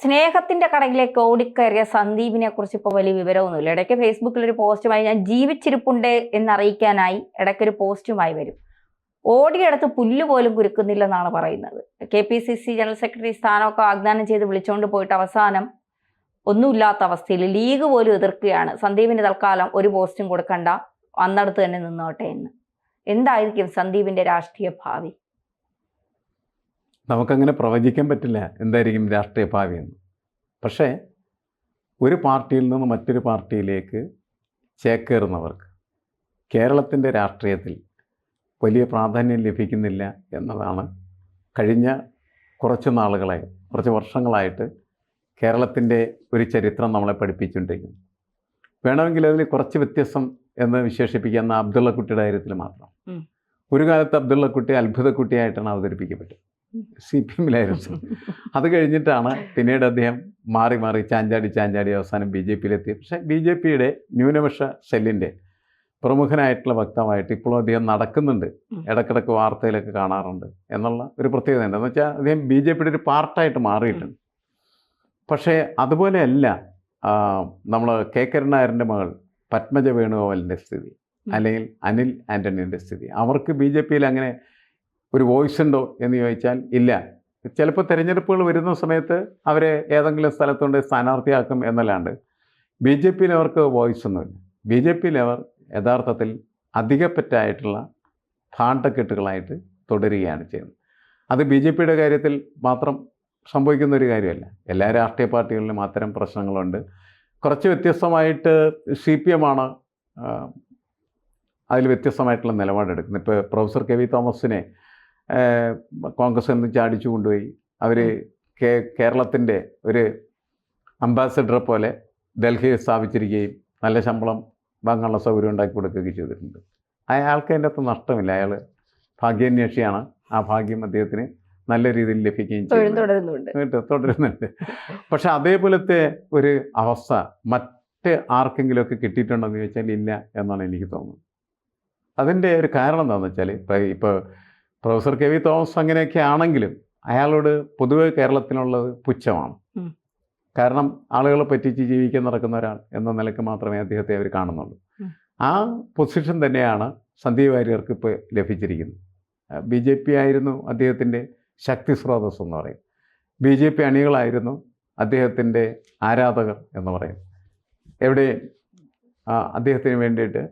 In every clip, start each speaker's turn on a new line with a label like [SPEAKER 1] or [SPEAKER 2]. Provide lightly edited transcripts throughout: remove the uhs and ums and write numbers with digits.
[SPEAKER 1] സ്നേഹത്തിന്റെ കടയിലേക്ക് ഓടിക്കയറിയ സന്ദീപിനെ കുറിച്ച് ഇപ്പോൾ വലിയ വിവരമൊന്നുമില്ല. ഇടയ്ക്ക് ഫേസ്ബുക്കിൽ ഒരു പോസ്റ്റുമായി ഞാൻ ജീവിച്ചിരിപ്പുണ്ട് എന്നറിയിക്കാനായി ഇടയ്ക്കൊരു പോസ്റ്റുമായി വരും. ഓടിയെടുത്ത് പുല്ല് പോലും കുരുക്കുന്നില്ലെന്നാണ് പറയുന്നത്. KPCC ജനറൽ സെക്രട്ടറി സ്ഥാനമൊക്കെ വാഗ്ദാനം ചെയ്ത് വിളിച്ചുകൊണ്ട് പോയിട്ട് അവസാനം ഒന്നുമില്ലാത്ത അവസ്ഥയിൽ ലീഗ് പോലും എതിർക്കുകയാണ്. സന്ദീപിന് തൽക്കാലം ഒരു പോസ്റ്റും കൊടുക്കണ്ട, വന്നടുത്ത് തന്നെ നിന്നോട്ടെ എന്ന്. എന്തായിരിക്കും സന്ദീപിന്റെ രാഷ്ട്രീയ ഭാവി?
[SPEAKER 2] നമുക്കങ്ങനെ പ്രവചിക്കാൻ പറ്റില്ല എന്തായിരിക്കും രാഷ്ട്രീയ ഭാവി എന്ന്. പക്ഷേ ഒരു പാർട്ടിയിൽ നിന്ന് മറ്റൊരു പാർട്ടിയിലേക്ക് ചേക്കേറുന്നവർക്ക് കേരളത്തിൻ്റെ രാഷ്ട്രീയത്തിൽ വലിയ പ്രാധാന്യം ലഭിക്കുന്നില്ല എന്നതാണ് കഴിഞ്ഞ കുറച്ച് വർഷങ്ങളായിട്ട് കേരളത്തിൻ്റെ ഒരു ചരിത്രം നമ്മളെ പഠിപ്പിച്ചുകൊണ്ടിരിക്കുന്നു. വേണമെങ്കിൽ അതിൽ കുറച്ച് വ്യത്യസ്തം എന്ന് വിശേഷിപ്പിക്കുന്ന അബ്ദുള്ളക്കുട്ടിയുടെ കാര്യത്തിൽ മാത്രം. ഒരു കാലത്ത് അബ്ദുള്ളക്കുട്ടി അത്ഭുതക്കുട്ടിയായിട്ടാണ് അവതരിപ്പിക്കപ്പെട്ടത്. CPM-ലായിരുന്നു. അത് കഴിഞ്ഞിട്ടാണ് പിന്നീട് അദ്ദേഹം മാറി ചാഞ്ചാടി അവസാനം BJP-യിലെത്തി. പക്ഷേ BJP-യുടെ ന്യൂനപക്ഷ സെല്ലിൻ്റെ പ്രമുഖനായിട്ടുള്ള വക്താവായിട്ട് ഇപ്പോഴും അദ്ദേഹം നടക്കുന്നുണ്ട്. ഇടക്കിടക്ക് വാർത്തയിലൊക്കെ കാണാറുണ്ട് എന്നുള്ള ഒരു പ്രത്യേകത ഉണ്ട്. എന്ന് വെച്ചാൽ അദ്ദേഹം BJP-യുടെ ഒരു പാർട്ടായിട്ട് മാറിയിട്ടുണ്ട്. പക്ഷേ അതുപോലെയല്ല നമ്മൾ കരുണാകരൻ്റെ മകൾ പത്മജ വേണുഗോപാലിൻ്റെ സ്ഥിതി, അല്ലെങ്കിൽ അനിൽ ആൻ്റണിയുടെ സ്ഥിതി. അവർക്ക് BJP-യിൽ അങ്ങനെ ഒരു വോയിസ് ഉണ്ടോ എന്ന് ചോദിച്ചാൽ ഇല്ല. ചിലപ്പോൾ തിരഞ്ഞെടുപ്പുകൾ വരുന്ന സമയത്ത് അവരെ ഏതെങ്കിലും സ്ഥലത്തുകൊണ്ട് സ്ഥാനാർത്ഥിയാക്കും എന്നല്ലാണ്ട് BJP-യിൽ അവർക്ക് വോയിസ് ഒന്നുമില്ല. BJP-യിൽ അവർ യഥാർത്ഥത്തിൽ അധികപ്പറ്റായിട്ടുള്ള ഭാണ്ഡക്കെട്ടുകളായിട്ട് തുടരുകയാണ് ചെയ്യുന്നത്. അത് BJP-യുടെ കാര്യത്തിൽ മാത്രം സംഭവിക്കുന്ന ഒരു കാര്യമല്ല. എല്ലാ രാഷ്ട്രീയ പാർട്ടികളിലും അത്തരം പ്രശ്നങ്ങളുണ്ട്. കുറച്ച് വ്യത്യസ്തമായിട്ട് CPM-ആണ് അതിൽ വ്യത്യസ്തമായിട്ടുള്ള നിലപാടെടുക്കുന്നത്. ഇപ്പോൾ പ്രൊഫസർ KV തോമസിനെ കോൺഗ്രസ് നിന്ന് ചാടിച്ചു കൊണ്ടുപോയി അവർ കേരളത്തിൻ്റെ ഒരു അംബാസഡറെ പോലെ ഡൽഹിയിൽ സ്ഥാപിച്ചിരിക്കുകയും നല്ല ശമ്പളം വാങ്ങാനുള്ള സൗകര്യം ഉണ്ടാക്കി കൊടുക്കുകയും ചെയ്തിട്ടുണ്ട്. അയാൾക്ക് അതിൻ്റെ അകത്ത് നഷ്ടമില്ല. അയാൾ ഭാഗ്യാന്വേഷിയാണ്. ആ ഭാഗ്യം അദ്ദേഹത്തിന് നല്ല രീതിയിൽ ലഭിക്കുകയും തുടരുന്നുണ്ട്. പക്ഷെ അതേപോലത്തെ ഒരു അവസ്ഥ മറ്റ് ആർക്കെങ്കിലുമൊക്കെ കിട്ടിയിട്ടുണ്ടോയെന്ന് ചോദിച്ചാൽ ഇല്ല എന്നാണ് എനിക്ക് തോന്നുന്നത്. അതിൻ്റെ ഒരു കാരണം എന്താണെന്ന് വെച്ചാൽ ഇപ്പോൾ പ്രൊഫസർ KV തോമസ് അങ്ങനെയൊക്കെ ആണെങ്കിലും അയാളോട് പൊതുവെ കേരളത്തിനുള്ളത് പുച്ഛമാണ്. കാരണം ആളുകളെ പറ്റിച്ച് ജീവിക്കാൻ നടക്കുന്ന ഒരാൾ എന്ന നിലയ്ക്ക് മാത്രമേ അദ്ദേഹത്തെ അവർ കാണുന്നുള്ളൂ. ആ പൊസിഷൻ തന്നെയാണ് സന്ദീപ് വാര്യർക്ക് ഇപ്പോൾ ലഭിച്ചിരിക്കുന്നത്. BJP ആയിരുന്നു അദ്ദേഹത്തിൻ്റെ ശക്തി സ്രോതസ് എന്ന് പറയും. BJP അണികളായിരുന്നു അദ്ദേഹത്തിൻ്റെ ആരാധകർ എന്ന് പറയും. എവിടെ അദ്ദേഹത്തിന് വേണ്ടിയിട്ട്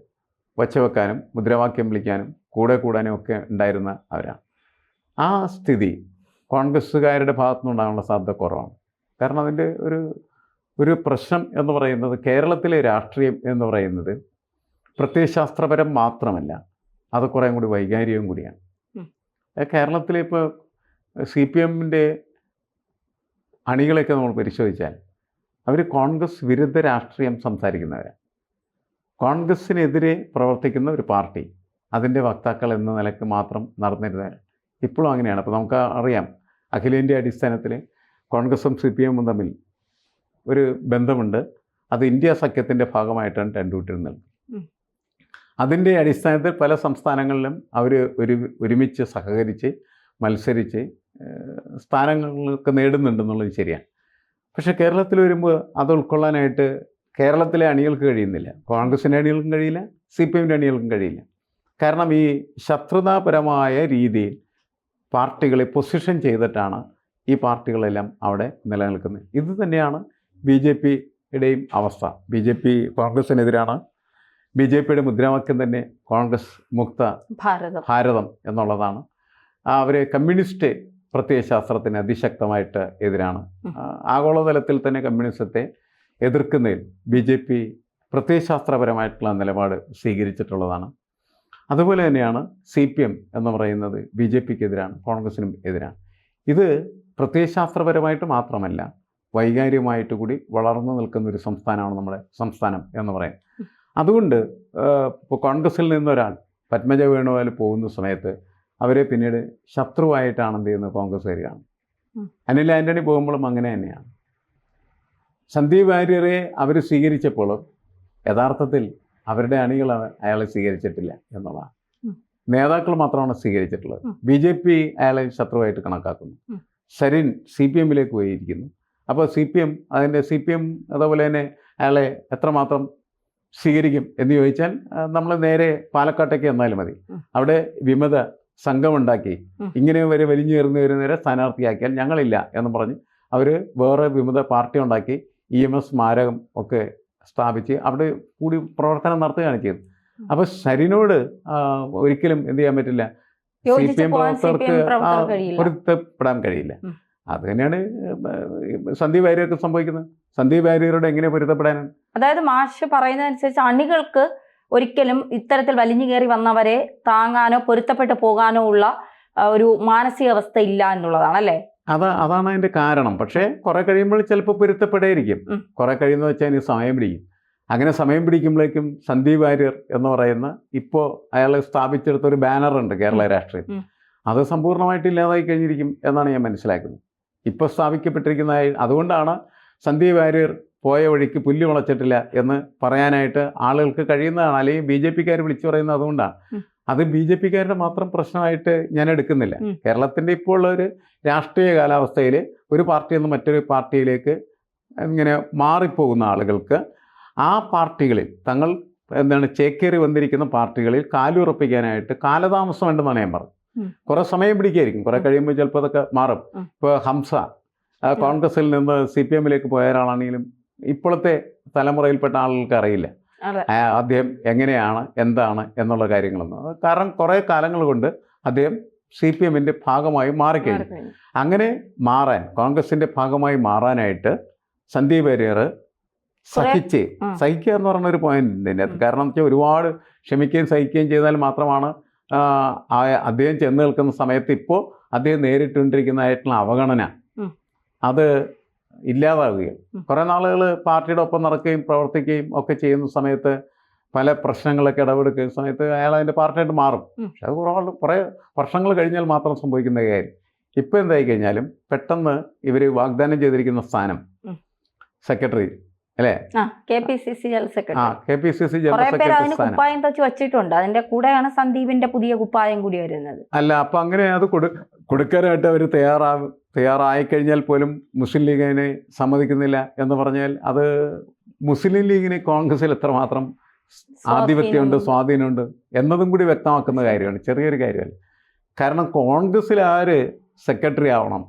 [SPEAKER 2] വച്ചവെക്കാനും മുദ്രാവാക്യം വിളിക്കാനും കൂടെ കൂടാനും ഒക്കെ ഉണ്ടായിരുന്ന അവരാണ്. ആ സ്ഥിതി കോൺഗ്രസ്സുകാരുടെ ഭാഗത്തുനിന്നുണ്ടാകാനുള്ള സാധ്യത കുറവാണ്. കാരണം അതിൻ്റെ ഒരു പ്രശ്നം എന്ന് പറയുന്നത് കേരളത്തിലെ രാഷ്ട്രീയം എന്ന് പറയുന്നത് പ്രത്യയശാസ്ത്രപരം മാത്രമല്ല, അത് കുറേ കൂടി വൈകാരികവും കൂടിയാണ്. കേരളത്തിലെ ഇപ്പോൾ CPM-ൻ്റെ അണികളെയൊക്കെ നമ്മൾ പരിശോധിച്ചാൽ അവർ കോൺഗ്രസ് വിരുദ്ധ രാഷ്ട്രീയം സംസാരിക്കുന്നവരാണ്. കോൺഗ്രസ്സിനെതിരെ പ്രവർത്തിക്കുന്ന ഒരു പാർട്ടി അതിൻ്റെ വക്താക്കൾ എന്ന നിലയ്ക്ക് മാത്രം നടന്നിരുന്നവരാണ്. ഇപ്പോഴും അങ്ങനെയാണ്. അപ്പോൾ നമുക്ക് അറിയാം, അഖിലേന്ത്യാ അടിസ്ഥാനത്തിൽ കോൺഗ്രസും CPM-ഉം തമ്മിൽ ഒരു ബന്ധമുണ്ട്. അത് ഇന്ത്യ സഖ്യത്തിൻ്റെ ഭാഗമായിട്ടാണ് രണ്ടുകൂട്ടരുന്നത്. അതിൻ്റെ അടിസ്ഥാനത്തിൽ പല സംസ്ഥാനങ്ങളിലും അവർ ഒരുമിച്ച് സഹകരിച്ച് മത്സരിച്ച് സ്ഥാനങ്ങളൊക്കെ നേടുന്നുണ്ടെന്നുള്ളത് ശരിയാണ്. പക്ഷേ കേരളത്തിൽ വരുമ്പോൾ അത് ഉൾക്കൊള്ളാനായിട്ട് കേരളത്തിലെ അണികൾക്ക് കഴിയുന്നില്ല. കോൺഗ്രസിൻ്റെ അണികൾക്കും കഴിയില്ല, CPM-ൻ്റെ അണികൾക്കും കഴിയില്ല. കാരണം ഈ ശത്രുതാപരമായ രീതിയിൽ പാർട്ടികളെ പൊസിഷൻ ചെയ്തിട്ടാണ് ഈ പാർട്ടികളെല്ലാം അവിടെ നിലനിൽക്കുന്നത്. ഇത് തന്നെയാണ് BJP-യുടെയും അവസ്ഥ. BJP കോൺഗ്രസിനെതിരാണ്. BJP-യുടെ മുദ്രാവാക്യം തന്നെ കോൺഗ്രസ് മുക്ത ഭാരതം എന്നുള്ളതാണ്. അവർ കമ്മ്യൂണിസ്റ്റ് പ്രത്യയശാസ്ത്രത്തിന് അതിശക്തമായിട്ട് എതിരാണ്. ആഗോളതലത്തിൽ തന്നെ കമ്മ്യൂണിസത്തെ എതിർക്കുന്നതിൽ BJP പ്രത്യയശാസ്ത്രപരമായിട്ടുള്ള നിലപാട് സ്വീകരിച്ചിട്ടുള്ളതാണ്. അതുപോലെ തന്നെയാണ് CPM എന്ന് പറയുന്നത് BJP-ക്കെതിരാണ്, കോൺഗ്രസിനും എതിരാണ്. ഇത് പ്രത്യയശാസ്ത്രപരമായിട്ട് മാത്രമല്ല, വൈകാരികമായിട്ട് കൂടി വളർന്നു നിൽക്കുന്ന ഒരു സംസ്ഥാനമാണ് നമ്മുടെ സംസ്ഥാനം എന്ന് പറയുന്നത്. അതുകൊണ്ട് ഇപ്പോൾ കോൺഗ്രസിൽ നിന്നൊരാൾ പത്മജ വേണുഗോപാൽ പോകുന്ന സമയത്ത് അവരെ പിന്നീട് ശത്രുവായിട്ടാണ് എന്ത് ചെയ്യുന്നത് കോൺഗ്രസ്സുകാർ കാണും. അനിൽ ആൻ്റണി പോകുമ്പോഴും അങ്ങനെ തന്നെയാണ്. സന്ദീപ് വാര്യരെ അവർ സ്വീകരിച്ചപ്പോൾ യഥാർത്ഥത്തിൽ അവരുടെ അണികൾ അയാളെ സ്വീകരിച്ചിട്ടില്ല എന്നുള്ളതാണ്. നേതാക്കൾ മാത്രമാണ് സ്വീകരിച്ചിട്ടുള്ളത്. BJP അയാളെ ശത്രുവായിട്ട് കണക്കാക്കുന്നു. സരിൻ CPM-ലേക്ക് പോയിരിക്കുന്നു. അപ്പോൾ CPM അതുപോലെ തന്നെ അയാളെ എത്രമാത്രം സ്വീകരിക്കും എന്ന് ചോദിച്ചാൽ നമ്മൾ നേരെ പാലക്കാട്ടേക്ക് വന്നാലും മതി. അവിടെ വിമത സംഘമുണ്ടാക്കി ഇങ്ങനെ വരെ വലിഞ്ഞു കയറുന്ന വരുന്നവരെ സ്ഥാനാർത്ഥിയാക്കിയാൽ ഞങ്ങളില്ല എന്ന് പറഞ്ഞ് അവർ വേറെ വിമത പാർട്ടി ഉണ്ടാക്കി EMS സ്മാരകം ഒക്കെ സ്ഥാപിച്ച് അവിടെ കൂടി പ്രവർത്തനം നടത്തുകയാണ് ചെയ്തത്. അപ്പോൾ സരിനോട് ഒരിക്കലും എന്ത് ചെയ്യാൻ പറ്റില്ല, CPM പ്രവർത്തകർക്ക് പൊരുത്തപ്പെടാൻ കഴിയില്ല. അത് തന്നെയാണ് സന്ദീപ് വാര്യർക്ക് സംഭവിക്കുന്നത്. സന്ദീപ് വാര്യരോട് എങ്ങനെ പൊരുത്തപ്പെടാനാണ്?
[SPEAKER 1] അതായത് മാഷ് പറയുന്നതനുസരിച്ച് അണികൾക്ക് ഒരിക്കലും ഇത്തരത്തിൽ വലിഞ്ഞു കയറി വന്നവരെ താങ്ങാനോ പൊരുത്തപ്പെട്ട് പോകാനോ ഉള്ള ഒരു മാനസികാവസ്ഥ ഇല്ല എന്നുള്ളതാണ് അല്ലേ?
[SPEAKER 2] അതാണ് അതിന്റെ കാരണം. പക്ഷേ കുറെ കഴിയുമ്പോൾ ചിലപ്പോൾ പൊരുത്തപ്പെടേയിരിക്കും. കുറെ കഴിയുന്ന വെച്ചാൽ ഇനി സമയം പിടിക്കും. അങ്ങനെ സമയം പിടിക്കുമ്പോഴേക്കും സന്ദീപ് വാര്യർ എന്ന് പറയുന്ന ഇപ്പോൾ അയാൾ സ്ഥാപിച്ചെടുത്ത ഒരു ബാനറുണ്ട് കേരള രാഷ്ട്രീയത്തിൽ, അത് സമ്പൂർണ്ണമായിട്ട് ഇല്ലാതായി കഴിഞ്ഞിരിക്കും എന്നാണ് ഞാൻ മനസ്സിലാക്കുന്നത്. ഇപ്പോൾ സ്ഥാപിക്കപ്പെട്ടിരിക്കുന്ന അതുകൊണ്ടാണ് സന്ദീപ് വാര്യർ പോയ വഴിക്ക് പുല്ല് മുളച്ചിട്ടില്ല എന്ന് പറയാനായിട്ട് ആളുകൾക്ക് കഴിയുന്നതാണ്. അല്ലെങ്കിൽ BJP-ക്കാർ വിളിച്ചു പറയുന്നത് അതുകൊണ്ടാണ്. അത് BJP-ക്കാരുടെ മാത്രം പ്രശ്നമായിട്ട് ഞാൻ എടുക്കുന്നില്ല. കേരളത്തിൻ്റെ ഇപ്പോൾ ഉള്ള ഒരു രാഷ്ട്രീയ കാലാവസ്ഥയിൽ ഒരു പാർട്ടിയിൽ നിന്ന് മറ്റൊരു പാർട്ടിയിലേക്ക് ഇങ്ങനെ മാറിപ്പോകുന്ന ആളുകൾക്ക് ആ പാർട്ടികളിൽ തങ്ങൾ ചേക്കേറി വന്നിരിക്കുന്ന പാർട്ടികളിൽ കാലുറപ്പിക്കാനായിട്ട് കാലതാമസം ഉണ്ടെന്നാണ് ഞാൻ പറഞ്ഞത്. കുറേ സമയം പിടിക്കുകയായിരിക്കും. കുറേ കഴിയുമ്പോൾ ചിലപ്പോൾ അതൊക്കെ മാറും. ഇപ്പോൾ ഹംസ കോൺഗ്രസിൽ നിന്ന് CPM-ലേക്ക് പോയ ഒരാളാണെങ്കിലും ഇപ്പോഴത്തെ തലമുറയിൽപ്പെട്ട ആളുകൾക്ക് അറിയില്ല അദ്ദേഹം എങ്ങനെയാണ് എന്താണ് എന്നുള്ള കാര്യങ്ങളൊന്നും. കാരണം കുറേ കാലങ്ങൾ കൊണ്ട് അദ്ദേഹം CPM-ന്റെ ഭാഗമായി മാറിക്കഴിഞ്ഞു. അങ്ങനെ മാറാൻ, കോൺഗ്രസിൻ്റെ ഭാഗമായി മാറാനായിട്ട് സന്ദീപ് വാര്യർ സഹിക്കുക എന്ന് പറഞ്ഞൊരു പോയിന്റ് ഉണ്ട് ഇതിൻ്റെ അകത്ത്. കാരണം എന്ന് വെച്ചാൽ ഒരുപാട് ക്ഷമിക്കുകയും സഹിക്കുകയും ചെയ്താൽ മാത്രമാണ് അദ്ദേഹം ചെന്ന് നിൽക്കുന്ന സമയത്ത് ഇപ്പോൾ അദ്ദേഹം നേരിട്ടുകൊണ്ടിരിക്കുന്നതായിട്ടുള്ള അവഗണന അത് ഇല്ലാതാവുകയും കുറേ നാളുകൾ പാർട്ടിയുടെ ഒപ്പം നടക്കുകയും പ്രവർത്തിക്കുകയും ഒക്കെ ചെയ്യുന്ന സമയത്ത് പല പ്രശ്നങ്ങളൊക്കെ ഇടപെടുക്കുന്ന സമയത്ത് അയാൾ അതിൻ്റെ പാർട്ടിയായിട്ട് മാറും. പക്ഷെ അത് കുറേ വർഷങ്ങൾ കഴിഞ്ഞാൽ മാത്രം സംഭവിക്കുന്ന കാര്യം. ഇപ്പോൾ എന്തായി കഴിഞ്ഞാലും പെട്ടെന്ന് ഇവർ വാഗ്ദാനം ചെയ്തിരിക്കുന്ന സ്ഥാനം സെക്രട്ടറി അല്ലേ,
[SPEAKER 1] KPCC general secretary,
[SPEAKER 2] KPCC general secretary
[SPEAKER 1] കുപ്പായം തച്ച് വെച്ചിട്ടുണ്ട്. അതിന്റെ കൂടെയാണ് സന്ദീപിന്റെ പുതിയ കുപ്പായം കൂടി വരുന്നത്.
[SPEAKER 2] അല്ല, അപ്പൊ അങ്ങനെ അത് കൊടുക്കാനായിട്ട് അവർ തയ്യാറായി കഴിഞ്ഞാൽ പോലും മുസ്ലിം ലീഗിനെ സമ്മതിക്കുന്നില്ല എന്ന് പറഞ്ഞാൽ അത് മുസ്ലിം ലീഗിന് കോൺഗ്രസിൽ എത്രമാത്രം ആധിപത്യമുണ്ട്, സ്വാധീനമുണ്ട് എന്നതും കൂടി വ്യക്തമാക്കുന്ന കാര്യമാണ്. ചെറിയൊരു കാര്യമല്ല. കാരണം കോൺഗ്രസിൽ ആര് സെക്രട്ടറി ആവണം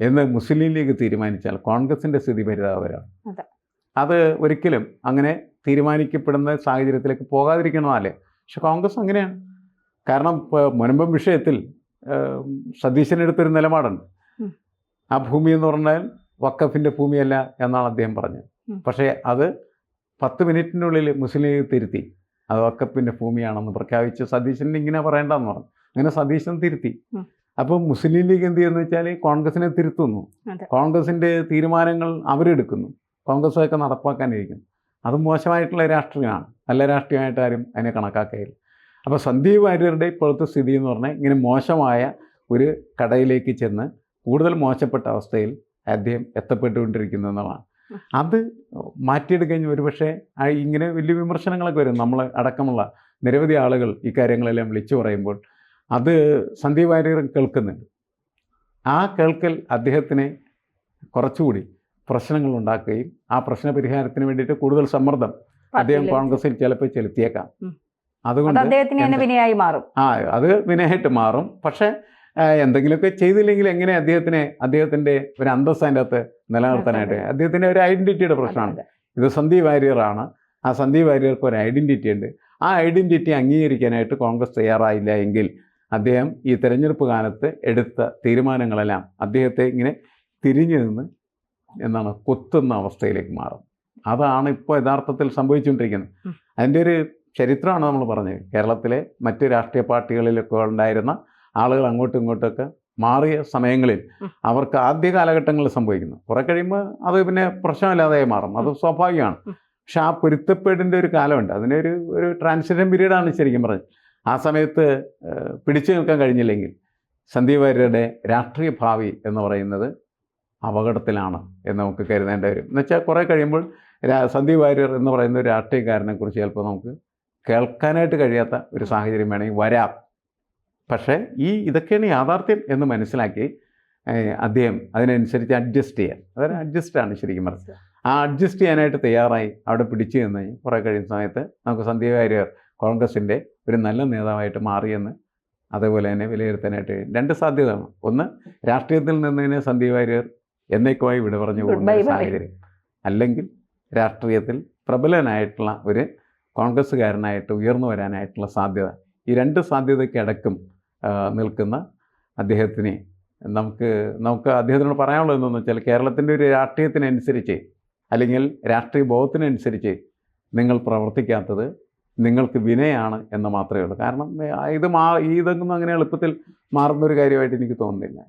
[SPEAKER 2] എന്ന് മുസ്ലിം ലീഗ് തീരുമാനിച്ചാൽ കോൺഗ്രസിന്റെ സ്ഥിതി പരിതാപകരമാണ്. അത് ഒരിക്കലും അങ്ങനെ തീരുമാനിക്കപ്പെടുന്ന സാഹചര്യത്തിലേക്ക് പോകാതിരിക്കണമല്ലേ. പക്ഷെ കോൺഗ്രസ് അങ്ങനെയാണ്. കാരണം ഇപ്പോൾ മുനമ്പം വിഷയത്തിൽ സതീശനെടുത്തൊരു നിലപാടുണ്ട്. ആ ഭൂമി എന്ന് പറഞ്ഞാൽ വഖഫിൻ്റെ ഭൂമിയല്ല എന്നാണ് അദ്ദേഹം പറഞ്ഞത്. പക്ഷേ അത് 10 മിനിറ്റിനുള്ളിൽ മുസ്ലിം ലീഗ് തിരുത്തി അത് വഖഫിൻ്റെ ഭൂമിയാണെന്ന് പ്രഖ്യാപിച്ച് സതീശൻ ഇങ്ങനെ പറയേണ്ടെന്ന് പറഞ്ഞു. അങ്ങനെ സതീശൻ തിരുത്തി. അപ്പോൾ മുസ്ലിം ലീഗ് എന്ത് ചെയ്യുന്നു വെച്ചാൽ കോൺഗ്രസിനെ തിരുത്തുന്നു. കോൺഗ്രസിൻ്റെ തീരുമാനങ്ങൾ അവരെടുക്കുന്നു. കോൺഗ്രസ്സൊക്കെ നടപ്പാക്കാനിരിക്കുന്നു. അത് മോശമായിട്ടുള്ള രാഷ്ട്രീയമാണ്. നല്ല രാഷ്ട്രീയമായിട്ട് ആരും അതിനെ കണക്കാക്കുകയില്ല. അപ്പോൾ സന്ദീപ് വാര്യരുടെ ഇപ്പോഴത്തെ സ്ഥിതി എന്ന് പറഞ്ഞാൽ ഇങ്ങനെ മോശമായ ഒരു കടയിലേക്ക് ചെന്ന് കൂടുതൽ മോശപ്പെട്ട അവസ്ഥയിൽ അദ്ദേഹം എത്തപ്പെട്ടുകൊണ്ടിരിക്കുന്നു എന്നുള്ളതാണ്. അത് മാറ്റിയെടുക്കഴിഞ്ഞ് ഒരുപക്ഷെ ഇങ്ങനെ വലിയ വിമർശനങ്ങളൊക്കെ വരും. നമ്മൾ അടക്കമുള്ള നിരവധി ആളുകൾ ഇക്കാര്യങ്ങളെല്ലാം വിളിച്ചു പറയുമ്പോൾ അത് സന്ദീപ് വാര്യർ കേൾക്കുന്നുണ്ട്. ആ കേൾക്കൽ അദ്ദേഹത്തിനെ കുറച്ചുകൂടി പ്രശ്നങ്ങൾ ഉണ്ടാക്കുകയും ആ പ്രശ്ന പരിഹാരത്തിന് വേണ്ടിയിട്ട് കൂടുതൽ സമ്മർദ്ദം അദ്ദേഹം കോൺഗ്രസിൽ ചിലപ്പോൾ ചെലുത്തിയേക്കാം. അതുകൊണ്ട് അത് വിനയായിട്ട് മാറും. പക്ഷേ എന്തെങ്കിലുമൊക്കെ ചെയ്തില്ലെങ്കിൽ എങ്ങനെ അദ്ദേഹത്തിൻ്റെ ഒരു അന്തസ്സ് അതിൻ്റെ അകത്ത് നിലനിർത്താനായിട്ട് അദ്ദേഹത്തിൻ്റെ ഒരു ഐഡൻറ്റിറ്റിയുടെ പ്രശ്നമാണ്. ഇത് സന്ദീപ് വാര്യറാണ്. ആ സന്ദീപ് വാര്യർക്ക് ഒരു ഐഡൻറ്റിറ്റി ഉണ്ട്. ആ ഐഡൻറ്റിറ്റി അംഗീകരിക്കാനായിട്ട് കോൺഗ്രസ് തയ്യാറായില്ല എങ്കിൽ അദ്ദേഹം ഈ തെരഞ്ഞെടുപ്പ് കാലത്ത് എടുത്ത തീരുമാനങ്ങളെല്ലാം അദ്ദേഹത്തെ ഇങ്ങനെ തിരിഞ്ഞു നിന്ന് കൊത്തുന്ന അവസ്ഥയിലേക്ക് മാറും. അതാണ് ഇപ്പോൾ യഥാർത്ഥത്തിൽ സംഭവിച്ചുകൊണ്ടിരിക്കുന്നത്. അതിൻ്റെ ഒരു ചരിത്രമാണ് നമ്മൾ പറഞ്ഞത്. കേരളത്തിലെ മറ്റ് രാഷ്ട്രീയ പാർട്ടികളിലൊക്കെ ഉണ്ടായിരുന്ന ആളുകൾ അങ്ങോട്ടും ഇങ്ങോട്ടൊക്കെ മാറിയ സമയങ്ങളിൽ അവർക്ക് ആദ്യ കാലഘട്ടങ്ങളിൽ സംഭവിക്കുന്നു. കുറെ കഴിയുമ്പോൾ അത് പിന്നെ പ്രശ്നമില്ലാതായി മാറും. അത് സ്വാഭാവികമാണ്. പക്ഷെ ആ പൊരുത്തപ്പെടേണ്ട ഒരു കാലമുണ്ട്. ഒരു ട്രാൻസിഷൻ പീരീഡാണ് ശരിക്കും പറഞ്ഞത്. ആ സമയത്ത് പിടിച്ചു നിൽക്കാൻ കഴിഞ്ഞില്ലെങ്കിൽ സന്ദീപ് വാര്യരുടെ രാഷ്ട്രീയ ഭാവി എന്ന് പറയുന്നത് അപകടത്തിലാണ് എന്ന് നമുക്ക് കരുതേണ്ടി വരും. എന്നുവെച്ചാൽ കുറേ കഴിയുമ്പോൾ സന്ദീപ് വാര്യർ എന്ന് പറയുന്ന ഒരു രാഷ്ട്രീയക്കാരനെക്കുറിച്ച് ചിലപ്പോൾ നമുക്ക് കേൾക്കാനായിട്ട് കഴിയാത്ത ഒരു സാഹചര്യം വേണമെങ്കിൽ വരാം. പക്ഷേ ഇതൊക്കെയാണ് യാഥാർത്ഥ്യം എന്ന് മനസ്സിലാക്കി അദ്ദേഹം അതിനനുസരിച്ച് അഡ്ജസ്റ്റ് ചെയ്യാൻ, അതൊരു അഡ്ജസ്റ്റാണ് ശരിക്കും പറഞ്ഞത്. ആ അഡ്ജസ്റ്റ് ചെയ്യാനായിട്ട് തയ്യാറായി അവിടെ പിടിച്ചു നിന്ന് കുറേ കഴിയുന്ന സമയത്ത് നമുക്ക് സന്ദീപ് വാര്യർ കോൺഗ്രസിൻ്റെ ഒരു നല്ല നേതാവായിട്ട് മാറിയെന്ന് അതേപോലെ തന്നെ വിലയിരുത്താനായിട്ട് കഴിയും. രണ്ട് സാധ്യതയാണ്. ഒന്ന്, രാഷ്ട്രീയത്തിൽ നിന്നതിന് സന്ദീപ് വാര്യർ എന്നേക്കുമായി വിട പറഞ്ഞു പോകുന്ന ഒരു സാഹചര്യം, അല്ലെങ്കിൽ രാഷ്ട്രീയത്തിൽ പ്രബലനായിട്ടുള്ള ഒരു കോൺഗ്രസ്സുകാരനായിട്ട് ഉയർന്നു വരാനായിട്ടുള്ള സാധ്യത. ഈ രണ്ട് സാധ്യതയ്ക്കടക്കം നിൽക്കുന്ന അദ്ദേഹത്തിന് നമുക്ക് അദ്ദേഹത്തിനോട് പറയാനുള്ളത് എന്താണെന്ന് വെച്ചാൽ, കേരളത്തിൻ്റെ ഒരു രാഷ്ട്രീയത്തിനനുസരിച്ച് അല്ലെങ്കിൽ രാഷ്ട്രീയ ബോധത്തിനനുസരിച്ച് നിങ്ങൾ പ്രവർത്തിക്കാത്തത് നിങ്ങൾക്ക് വിനയാണ് എന്ന് മാത്രമേ ഉള്ളൂ. കാരണം ഇതൊന്നും അങ്ങനെ എളുപ്പത്തിൽ മാറുന്നൊരു കാര്യമായിട്ട് എനിക്ക് തോന്നുന്നില്ല.